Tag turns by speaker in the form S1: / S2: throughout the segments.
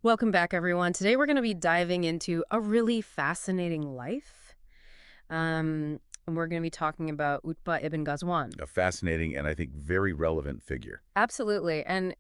S1: Welcome back, everyone. Today we're going to be diving into a really fascinating life. And we're going to be talking about Utbah ibn Ghazwan.
S2: A fascinating and I think very relevant figure.
S1: Absolutely. And,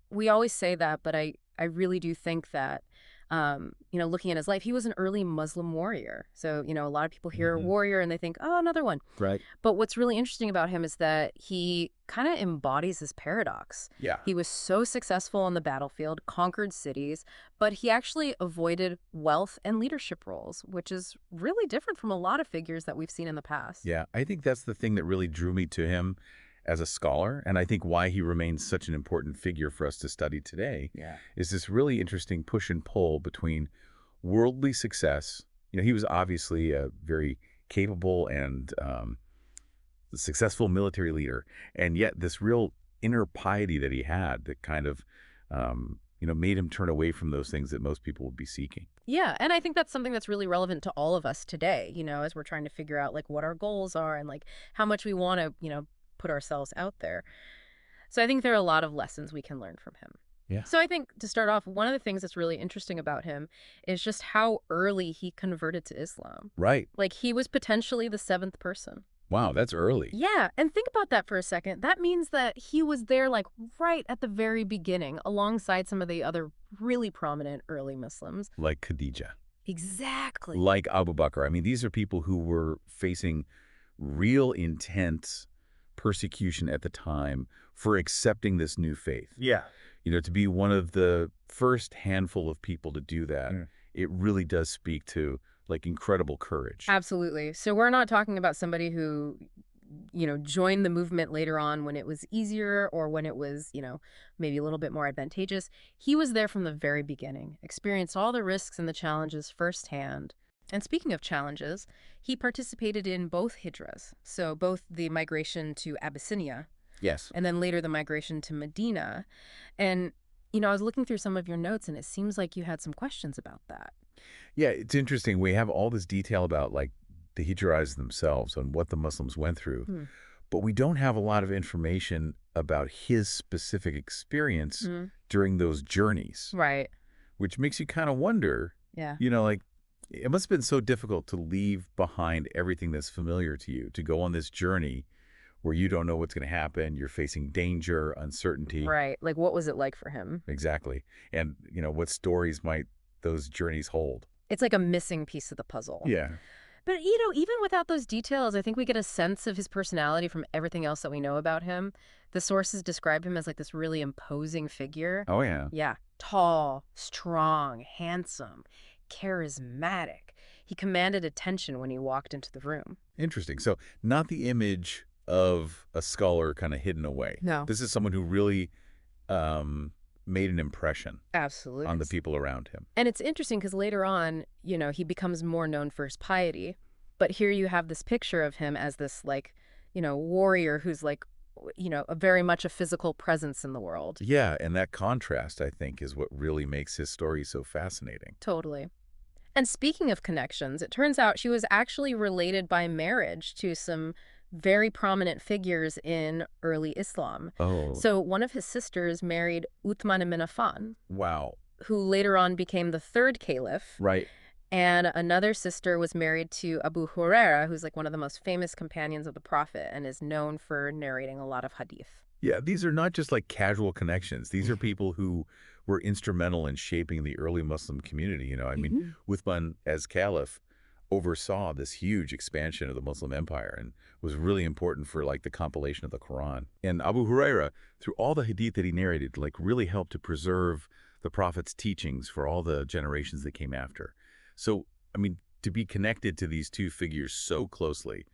S1: we always say that, but I really do think that, looking at his life, he was an early Muslim warrior. So, a lot of people hear
S2: Hmm.
S1: warrior and they think, oh, another one.
S2: Right.
S1: But what's really interesting about him is that he kind of embodies this paradox.
S2: Yeah.
S1: He was so successful on the battlefield, conquered cities, but he actually avoided wealth and leadership roles, which is really different from a lot of figures that we've seen in the past.
S2: Yeah. I think that's the thing that really drew me to him as a scholar, and I think why he remains such an important figure for us to study today
S1: Yeah.
S2: is this really interesting push and pull between worldly success. He was obviously a very capable and successful military leader, and yet this real inner piety that he had that kind of, made him turn away from those things that most people would be seeking.
S1: Yeah, and I think that's something that's really relevant to all of us today, as we're trying to figure out like what our goals are and like how much we want to, put ourselves out there. So I think there are a lot of lessons we can learn from him.
S2: Yeah.
S1: So I think to start off, one of the things that's really interesting about him is just how early he converted to Islam.
S2: Right.
S1: Like he was potentially the seventh person.
S2: Wow, that's early.
S1: Yeah, and think about that for a second. That means that he was there like right at the very beginning alongside some of the other really prominent early Muslims.
S2: Like Khadija.
S1: Exactly.
S2: Like Abu Bakr. I mean, these are people who were facing real intense persecution at the time for accepting this new faith.
S3: Yeah.
S2: To be one of the first handful of people to do that, it really does speak to like incredible courage.
S1: Absolutely. So we're not talking about somebody who, joined the movement later on when it was easier or when it was, maybe a little bit more advantageous. He was there from the very beginning, experienced all the risks and the challenges firsthand. And speaking of challenges, he participated in both hijras. So both the migration to Abyssinia
S2: Yes.
S1: and then later the migration to Medina. And, I was looking through some of your notes and it seems like you had some questions about that.
S2: Yeah, it's interesting. We have all this detail about like the Hijraz themselves and what the Muslims went through,
S1: Hmm.
S2: but we don't have a lot of information about his specific experience
S1: Mm.
S2: during those journeys,
S1: Right.
S2: which makes you kind of wonder,
S1: Yeah.
S2: like it must have been so difficult to leave behind everything that's familiar to you, to go on this journey where you don't know what's going to happen. You're facing danger, uncertainty.
S1: Right. Like, what was it like for him?
S2: Exactly. And, what stories might those journeys hold?
S1: It's like a missing piece of the puzzle.
S2: Yeah.
S1: But, even without those details, I think we get a sense of his personality from everything else that we know about him. The sources describe him as like this really imposing figure.
S2: Oh, yeah.
S1: Yeah. Tall, strong, handsome, charismatic. He commanded attention when he walked into the room.
S2: Interesting. So not the image of a scholar kind of hidden away.
S1: No.
S2: This is someone who really made an impression
S1: Absolutely.
S2: on the people around him.
S1: And it's interesting because later on, he becomes more known for his piety. But here you have this picture of him as this, like, warrior who's like, a very much a physical presence in the world.
S2: Yeah, and that contrast, I think, is what really makes his story so fascinating.
S1: Totally. And speaking of connections, it turns out she was actually related by marriage to some very prominent figures in early Islam.
S2: Oh,
S1: So one of his sisters married Uthman ibn Affan,
S2: wow.
S1: who later on became the third caliph.
S2: Right.
S1: And another sister was married to Abu Huraira, who's like one of the most famous companions of the Prophet and is known for narrating a lot of hadith.
S2: Yeah, these are not just like casual connections. These are people who were instrumental in shaping the early Muslim community. I mean, Uthman as caliph oversaw this huge expansion of the Muslim empire and was really important for like the compilation of the Quran. And Abu Huraira, through all the hadith that he narrated, like really helped to preserve the Prophet's teachings for all the generations that came after. So, I mean, to be connected to these two figures so closely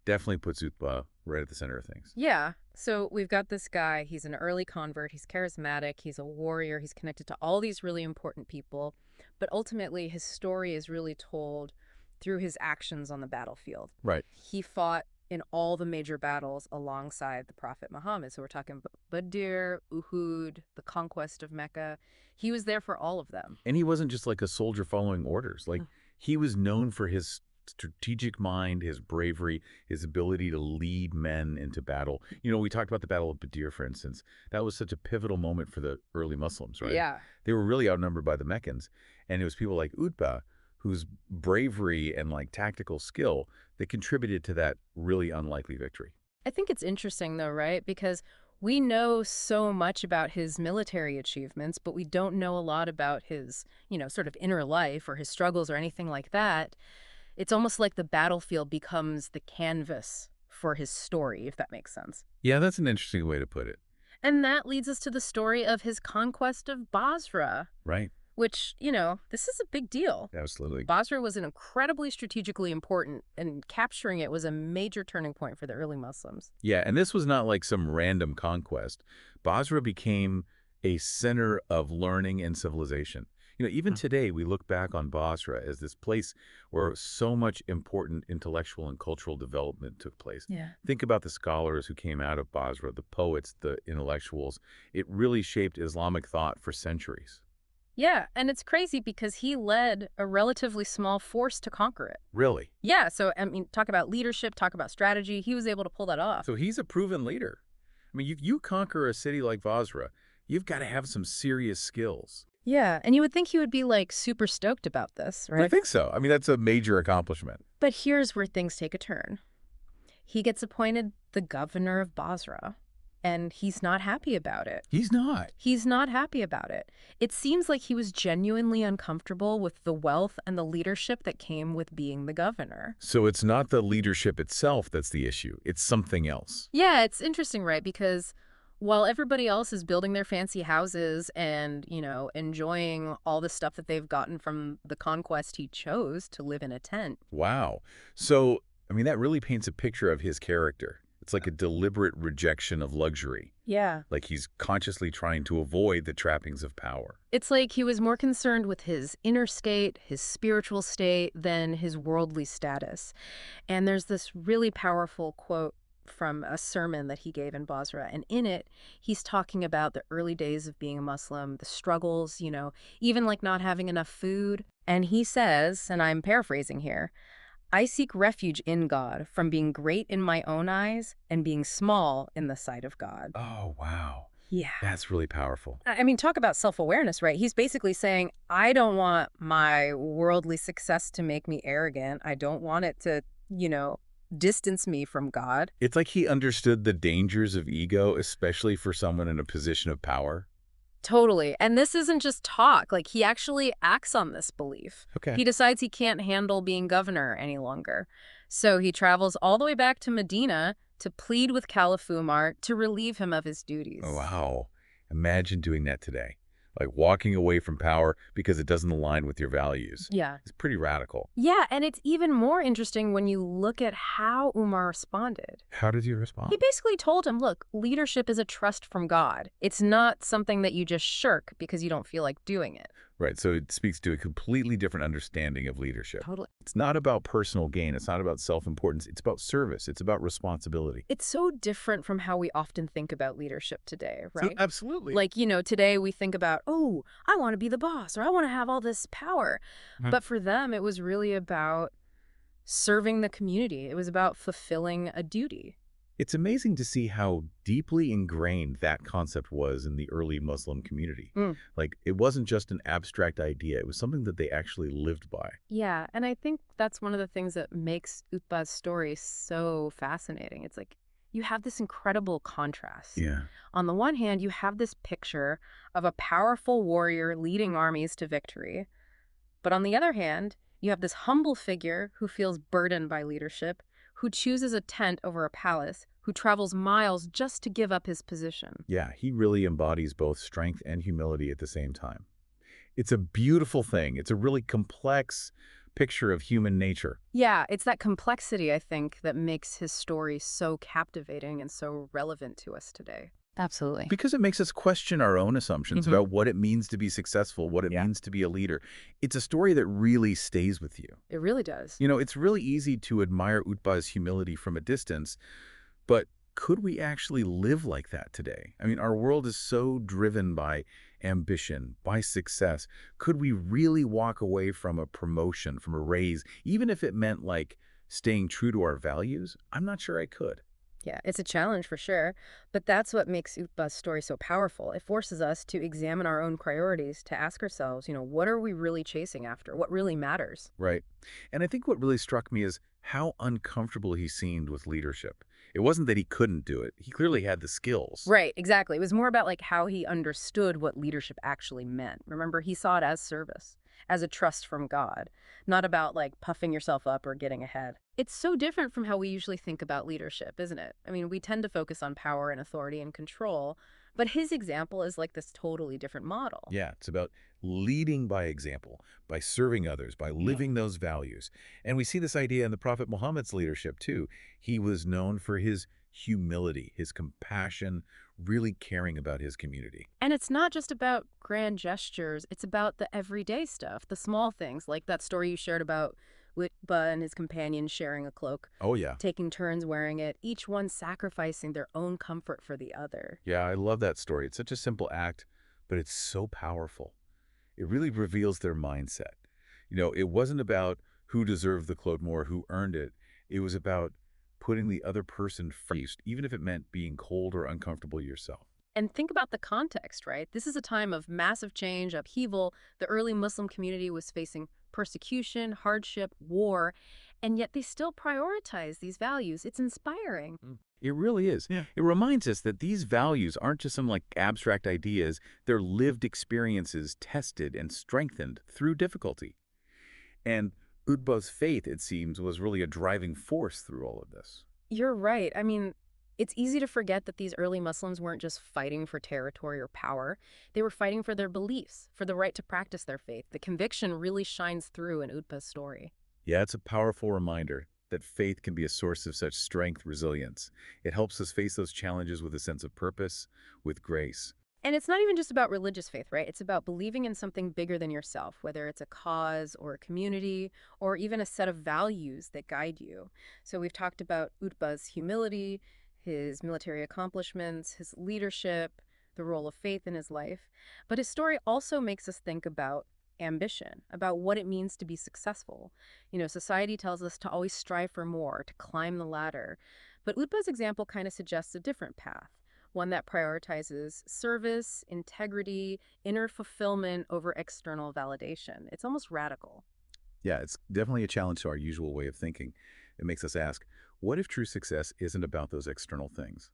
S2: definitely puts Utbah right at the center of things.
S1: Yeah. So we've got this guy. He's an early convert. He's charismatic. He's a warrior. He's connected to all these really important people. But ultimately, his story is really told through his actions on the battlefield.
S2: Right.
S1: He fought in all the major battles alongside the Prophet Muhammad. So we're talking Badr, Uhud, the conquest of Mecca. He was there for all of them.
S2: And he wasn't just like a soldier following orders. Like he was known for his strategic mind, his bravery, his ability to lead men into battle. We talked about the Battle of Badr, for instance. That was such a pivotal moment for the early Muslims, right?
S1: Yeah.
S2: They were really outnumbered by the Meccans. And it was people like Utbah, whose bravery and tactical skill that contributed to that really unlikely victory.
S1: I think it's interesting, though, right? Because we know so much about his military achievements, but we don't know a lot about his, sort of inner life or his struggles or anything like that. It's almost like the battlefield becomes the canvas for his story, if that makes sense.
S2: Yeah, that's an interesting way to put it.
S1: And that leads us to the story of his conquest of Basra,
S2: Right.
S1: which, this is a big deal.
S2: Absolutely.
S1: Basra was an incredibly strategically important, and capturing it was a major turning point for the early Muslims.
S2: Yeah, and this was not like some random conquest. Basra became a center of learning and civilization. Even today, we look back on Basra as this place where so much important intellectual and cultural development took place.
S1: Yeah.
S2: Think about the scholars who came out of Basra, the poets, the intellectuals. It really shaped Islamic thought for centuries.
S1: Yeah, and it's crazy because he led a relatively small force to conquer it.
S2: Really?
S1: Yeah, so, talk about leadership, talk about strategy. He was able to pull that off.
S2: So he's a proven leader. You conquer a city like Basra, you've got to have some serious skills.
S1: Yeah, and you would think he would be, super stoked about this, right?
S2: I think so. That's a major accomplishment.
S1: But here's where things take a turn. He gets appointed the governor of Basra, and he's not happy about it.
S2: He's not.
S1: He's not happy about it. It seems like he was genuinely uncomfortable with the wealth and the leadership that came with being the governor.
S2: So it's not the leadership itself that's the issue. It's something else.
S1: Yeah, it's interesting, right? Because while everybody else is building their fancy houses and, enjoying all the stuff that they've gotten from the conquest, he chose to live in a tent.
S2: Wow. So, that really paints a picture of his character. It's like a deliberate rejection of luxury.
S1: Yeah.
S2: Like he's consciously trying to avoid the trappings of power.
S1: It's like he was more concerned with his inner state, his spiritual state, than his worldly status. And there's this really powerful quote from a sermon that he gave in Basra. And in it, he's talking about the early days of being a Muslim, the struggles, even not having enough food. And he says, and I'm paraphrasing here, "I seek refuge in God from being great in my own eyes and being small in the sight of God."
S2: Oh, wow.
S1: Yeah.
S2: That's really powerful.
S1: Talk about self-awareness, right? He's basically saying, I don't want my worldly success to make me arrogant. I don't want it to, distance me from God.
S2: It's like he understood the dangers of ego, especially for someone in a position of power.
S1: Totally. And this isn't just talk. He actually acts on this belief.
S2: Okay.
S1: He decides he can't handle being governor any longer. So he travels all the way back to Medina to plead with Caliph Umar to relieve him of his duties.
S2: Oh, wow. Imagine doing that today. Walking away from power because it doesn't align with your values.
S1: Yeah.
S2: It's pretty radical.
S1: Yeah, and it's even more interesting when you look at how Umar responded.
S2: How did you respond?
S1: He basically told him, look, leadership is a trust from God. It's not something that you just shirk because you don't feel like doing it.
S2: Right, so it speaks to a completely different understanding of leadership.
S1: Totally.
S2: It's not about personal gain. It's not about self-importance. It's about service. It's about responsibility.
S1: It's so different from how we often think about leadership today, right?
S2: Absolutely.
S1: Today we think about, oh, I want to be the boss or I want to have all this power. But for them, it was really about serving the community. It was about fulfilling a duty.
S2: It's amazing to see how deeply ingrained that concept was in the early Muslim community. It wasn't just an abstract idea. It was something that they actually lived by.
S1: Yeah, and I think that's one of the things that makes Utbah's story so fascinating. It's you have this incredible contrast.
S2: Yeah.
S1: On the one hand, you have this picture of a powerful warrior leading armies to victory. But on the other hand, you have this humble figure who feels burdened by leadership, who chooses a tent over a palace, who travels miles just to give up his position.
S2: Yeah, he really embodies both strength and humility at the same time. It's a beautiful thing. It's a really complex picture of human nature.
S1: Yeah, it's that complexity, I think, that makes his story so captivating and so relevant to us today. Absolutely.
S2: Because it makes us question our own assumptions about what it means to be successful, what it means to be a leader. It's a story that really stays with you.
S1: It really does.
S2: It's really easy to admire Utbah's humility from a distance, but could we actually live like that today? Our world is so driven by ambition, by success, could we really walk away from a promotion, from a raise, even if it meant like staying true to our values? I'm not sure I could.
S1: Yeah, it's a challenge for sure, but that's what makes Utbah's story so powerful. It forces us to examine our own priorities, to ask ourselves, what are we really chasing after? What really matters?
S2: Right. And I think what really struck me is how uncomfortable he seemed with leadership. It wasn't that he couldn't do it. He clearly had the skills.
S1: Right, exactly. It was more about like how he understood what leadership actually meant. Remember, he saw it as service, as a trust from God, not about like puffing yourself up or getting ahead. It's so different from how we usually think about leadership, isn't it? I mean, we tend to focus on power and authority and control, but his example is like this totally different model.
S2: Yeah, it's about leading by example, by serving others, by living those values. And we see this idea in the Prophet Muhammad's leadership too. He was known for his humility, his compassion, really caring about his community.
S1: And it's not just about grand gestures, it's about the everyday stuff, the small things, like that story you shared about Utbah and his companion sharing a cloak,
S2: Oh, yeah.
S1: taking turns wearing it, each one sacrificing their own comfort for the other.
S2: Yeah, I love that story. It's such a simple act, but it's so powerful. It really reveals their mindset. It wasn't about who deserved the cloak more, who earned it. It was about putting the other person first, even if it meant being cold or uncomfortable yourself.
S1: And think about the context, right? This is a time of massive change, upheaval. The early Muslim community was facing persecution, hardship, war, and yet they still prioritize these values. It's inspiring.
S2: It really is. Yeah. It reminds us that these values aren't just some like abstract ideas. They're lived experiences tested and strengthened through difficulty. And Utbah's faith, it seems, was really a driving force through all of this.
S1: You're right. I mean, it's easy to forget that these early Muslims weren't just fighting for territory or power. They were fighting for their beliefs, for the right to practice their faith. The conviction really shines through in Utbah's story.
S2: Yeah, it's a powerful reminder that faith can be a source of such strength, resilience. It helps us face those challenges with a sense of purpose, with grace.
S1: And it's not even just about religious faith, right? It's about believing in something bigger than yourself, whether it's a cause or a community or even a set of values that guide you. So we've talked about Utbah's humility, his military accomplishments, his leadership, the role of faith in his life. But his story also makes us think about ambition, about what it means to be successful. Society tells us to always strive for more, to climb the ladder. But Utbah's example kind of suggests a different path, one that prioritizes service, integrity, inner fulfillment over external validation. It's almost radical.
S2: Yeah, it's definitely a challenge to our usual way of thinking. It makes us ask, what if true success isn't about those external things?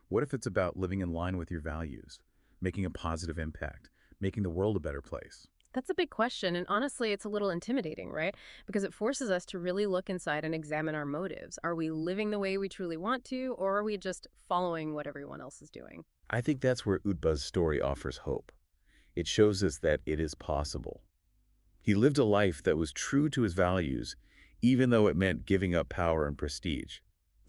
S2: What if it's about living in line with your values, making a positive impact, making the world a better place?
S1: That's a big question, and honestly, it's a little intimidating, right? Because it forces us to really look inside and examine our motives. Are we living the way we truly want to, or are we just following what everyone else is doing?
S2: I think that's where Utbah's story offers hope. It shows us that it is possible. He lived a life that was true to his values, even though it meant giving up power and prestige.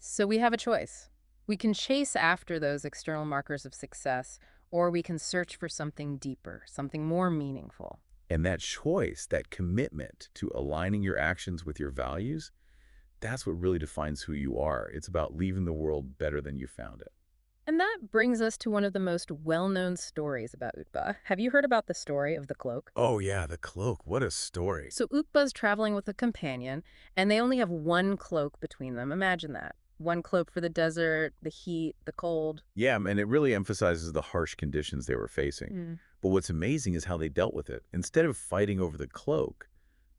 S1: So we have a choice. We can chase after those external markers of success, or we can search for something deeper, something more meaningful.
S2: And that choice, that commitment to aligning your actions with your values, that's what really defines who you are. It's about leaving the world better than you found it.
S1: And that brings us to one of the most well-known stories about Utbah. Have you heard about the story of the cloak?
S2: Oh yeah, the cloak. What a story.
S1: So Utbah's traveling with a companion, and they only have one cloak between them. Imagine that. One cloak for the desert, the heat, the cold.
S2: Yeah, and it really emphasizes the harsh conditions they were facing.
S1: Mm.
S2: But what's amazing is how they dealt with it. Instead of fighting over the cloak,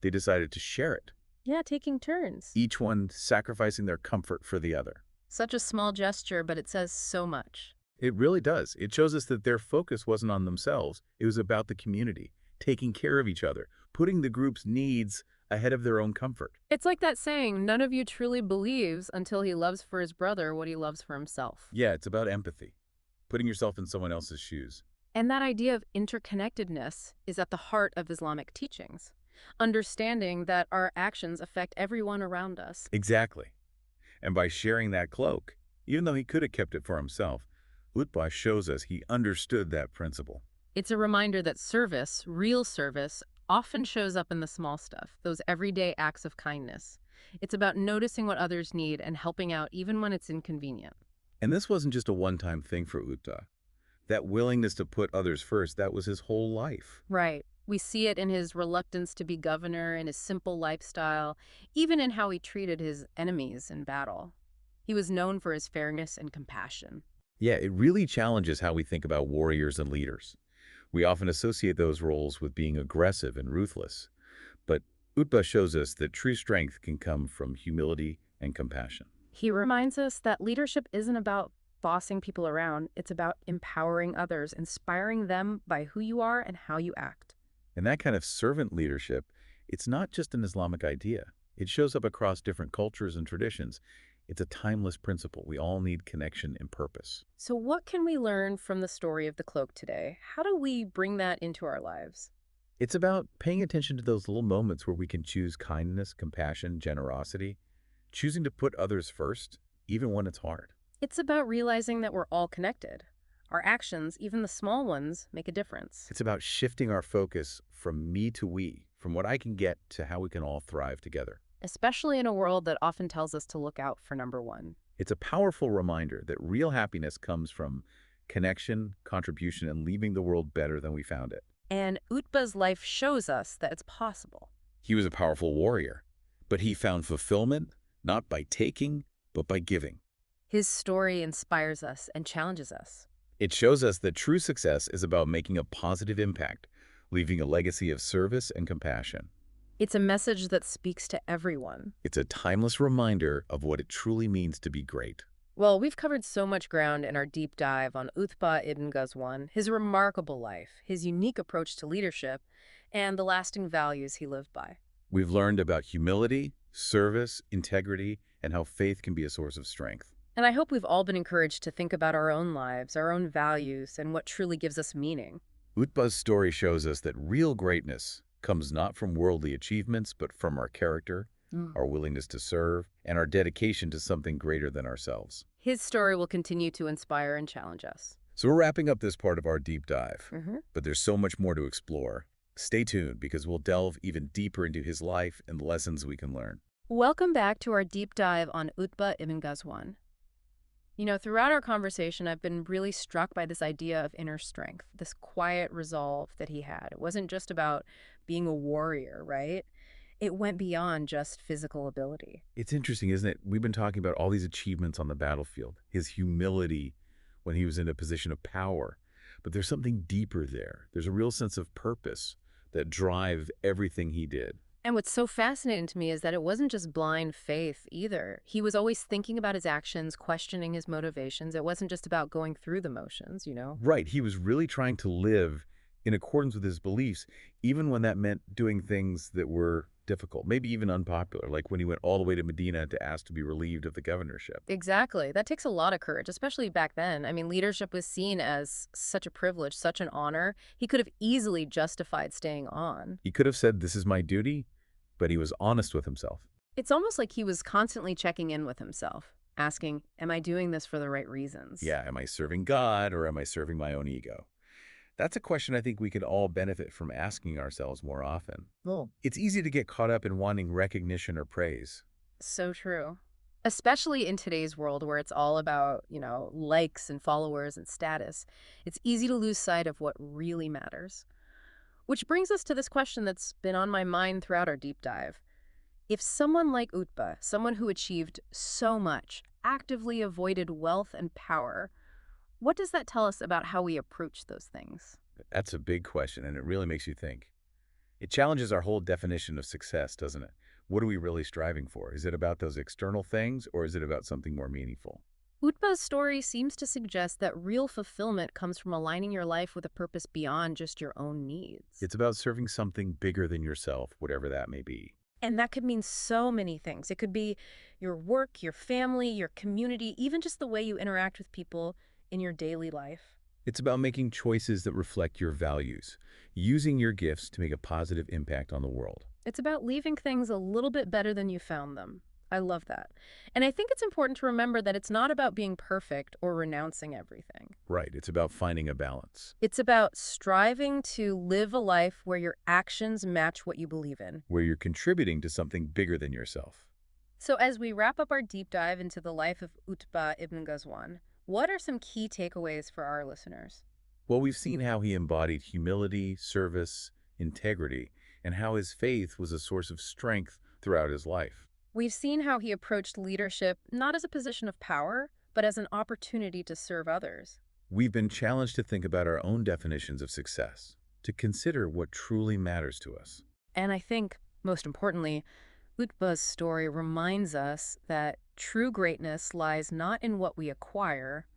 S2: they decided to share it,
S1: Yeah, taking turns.
S2: each one sacrificing their comfort for the other.
S1: Such a small gesture, but it says so much.
S2: It really does. It shows us that their focus wasn't on themselves. It was about the community, taking care of each other, putting the group's needs ahead of their own comfort.
S1: It's like that saying, none of you truly believes until he loves for his brother what he loves for himself.
S2: Yeah, it's about empathy, putting yourself in someone else's shoes.
S1: And that idea of interconnectedness is at the heart of Islamic teachings. Understanding that our actions affect everyone around us.
S2: Exactly. And by sharing that cloak, even though he could have kept it for himself, Utbah shows us he understood that principle.
S1: It's a reminder that service, real service, often shows up in the small stuff, those everyday acts of kindness. It's about noticing what others need and helping out even when it's inconvenient.
S2: And this wasn't just a one-time thing for Utbah. That willingness to put others first, that was his whole life.
S1: Right. We see it in his reluctance to be governor, in his simple lifestyle, even in how he treated his enemies in battle. He was known for his fairness and compassion.
S2: Yeah, it really challenges how we think about warriors and leaders. We often associate those roles with being aggressive and ruthless. But Utbah shows us that true strength can come from humility and compassion.
S1: He reminds us that leadership isn't about bossing people around, it's about empowering others, inspiring them by who you are and how you act.
S2: And that kind of servant leadership, it's not just an Islamic idea. It shows up across different cultures and traditions. It's a timeless principle. We all need connection and purpose.
S1: So, what can we learn from the story of the cloak today? How do we bring that into our lives?
S2: It's about paying attention to those little moments where we can choose kindness, compassion, generosity, choosing to put others first, even when it's hard.
S1: It's about realizing that we're all connected. Our actions, even the small ones, make a difference.
S2: It's about shifting our focus from me to we, from what I can get to how we can all thrive together.
S1: Especially in a world that often tells us to look out for number one.
S2: It's a powerful reminder that real happiness comes from connection, contribution, and leaving the world better than we found it.
S1: And Utbah's life shows us that it's possible.
S2: He was a powerful warrior, but he found fulfillment not by taking, but by giving.
S1: His story inspires us and challenges us.
S2: It shows us that true success is about making a positive impact, leaving a legacy of service and compassion.
S1: It's a message that speaks to everyone.
S2: It's a timeless reminder of what it truly means to be great.
S1: Well, we've covered so much ground in our deep dive on Utbah ibn Ghazwan, his remarkable life, his unique approach to leadership, and the lasting values he lived by.
S2: We've learned about humility, service, integrity, and how faith can be a source of strength.
S1: And I hope we've all been encouraged to think about our own lives, our own values, and what truly gives us meaning.
S2: Utbah's story shows us that real greatness comes not from worldly achievements, but from our character, our willingness to serve, and our dedication to something greater than ourselves.
S1: His story will continue to inspire and challenge us.
S2: So we're wrapping up this part of our deep dive,
S1: Mhm.
S2: but there's so much more to explore. Stay tuned because we'll delve even deeper into his life and the lessons we can learn.
S1: Welcome back to our deep dive on Utbah ibn Ghazwan. Throughout our conversation, I've been really struck by this idea of inner strength, this quiet resolve that he had. It wasn't just about being a warrior, right? It went beyond just physical ability.
S2: It's interesting, isn't it? We've been talking about all these achievements on the battlefield, his humility when he was in a position of power. But there's something deeper there. There's a real sense of purpose that drive everything he did.
S1: And what's so fascinating to me is that it wasn't just blind faith either. He was always thinking about his actions, questioning his motivations. It wasn't just about going through the motions.
S2: Right, he was really trying to live in accordance with his beliefs, even when that meant doing things that were difficult, maybe even unpopular, like when he went all the way to Medina to ask to be relieved of the governorship.
S1: Exactly. That takes a lot of courage, especially back then. I mean, leadership was seen as such a privilege, such an honor. He could have easily justified staying on.
S2: He could have said, "This is my duty," but he was honest with himself.
S1: It's almost like he was constantly checking in with himself, asking, am I doing this for the right reasons?
S2: Yeah, am I serving God or am I serving my own ego? That's a question I think we could all benefit from asking ourselves more often.
S1: Well,
S2: It's easy to get caught up in wanting recognition or praise.
S1: so true. Especially in today's world where it's all about, likes and followers and status. It's easy to lose sight of what really matters. Which brings us to this question that's been on my mind throughout our deep dive. If someone like Utbah, someone who achieved so much, actively avoided wealth and power, what does that tell us about how we approach those things?
S2: That's a big question, and it really makes you think. It challenges our whole definition of success, doesn't it? What are we really striving for? Is it about those external things, or is it about something more meaningful?
S1: Utbah's story seems to suggest that real fulfillment comes from aligning your life with a purpose beyond just your own needs.
S2: It's about serving something bigger than yourself, whatever that may be.
S1: And that could mean so many things. It could be your work, your family, your community, even just the way you interact with people in your daily life.
S2: It's about making choices that reflect your values, using your gifts to make a positive impact on the world.
S1: It's about leaving things a little bit better than you found them. I love that. And I think it's important to remember that it's not about being perfect or renouncing everything.
S2: Right, it's about finding a balance,
S1: It's about striving to live a life where your actions match what you believe in.
S2: where you're contributing to something bigger than yourself.
S1: So as we wrap up our deep dive into the life of Utbah ibn Ghazwan, what are some key takeaways for our listeners?
S2: Well, we've seen how he embodied humility, service, integrity, and how his faith was a source of strength throughout his life.
S1: We've seen how he approached leadership not as a position of power, but as an opportunity to serve others.
S2: We've been challenged to think about our own definitions of success, to consider what truly matters to us.
S1: And I think, most importantly, Utbah's story reminds us that true greatness lies not in what we acquire,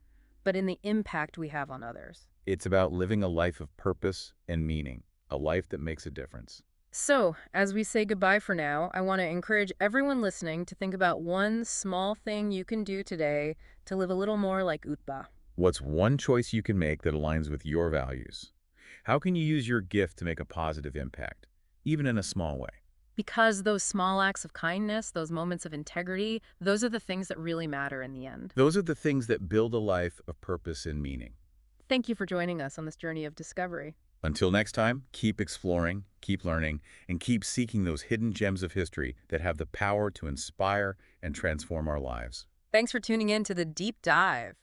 S1: but in the impact we have on others.
S2: It's about living a life of purpose and meaning, a life that makes a difference.
S1: So, as we say goodbye for now, I want to encourage everyone listening to think about one small thing you can do today to live a little more like Utbah.
S2: What's one choice you can make that aligns with your values? How can you use your gift to make a positive impact, even in a small way?
S1: Because those small acts of kindness, those moments of integrity, those are the things that really matter in the end.
S2: Those are the things that build a life of purpose and meaning.
S1: Thank you for joining us on this journey of discovery.
S2: Until next time, keep exploring, keep learning, and keep seeking those hidden gems of history that have the power to inspire and transform our lives.
S1: Thanks for tuning in to the Deep Dive.